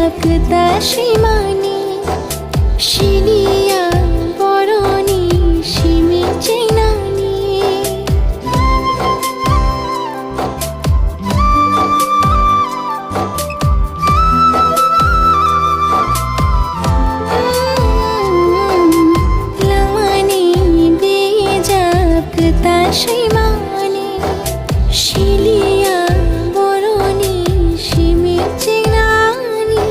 জাগতা সীমানি শিলিয়া বরণী Shimi Senani লামানি বেজাগতা সীমানি শিলিয়া বরণী Shimi Senani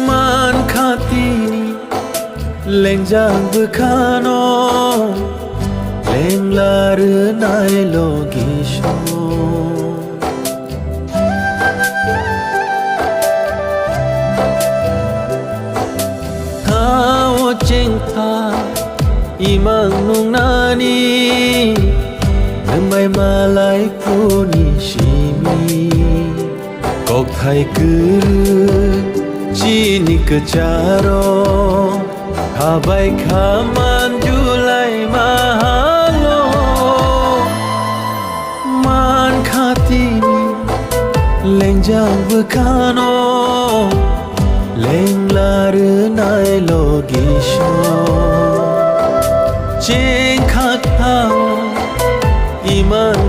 man khatini lengjang bukhano lenglar nai logisho tao cheng tha imang nung nani nang mai malai puni shimi kok thai cứ chini ke charo habai khaman julai mahalo man khatini lengjang bukhano lenglar nai logisho cheng khatha iman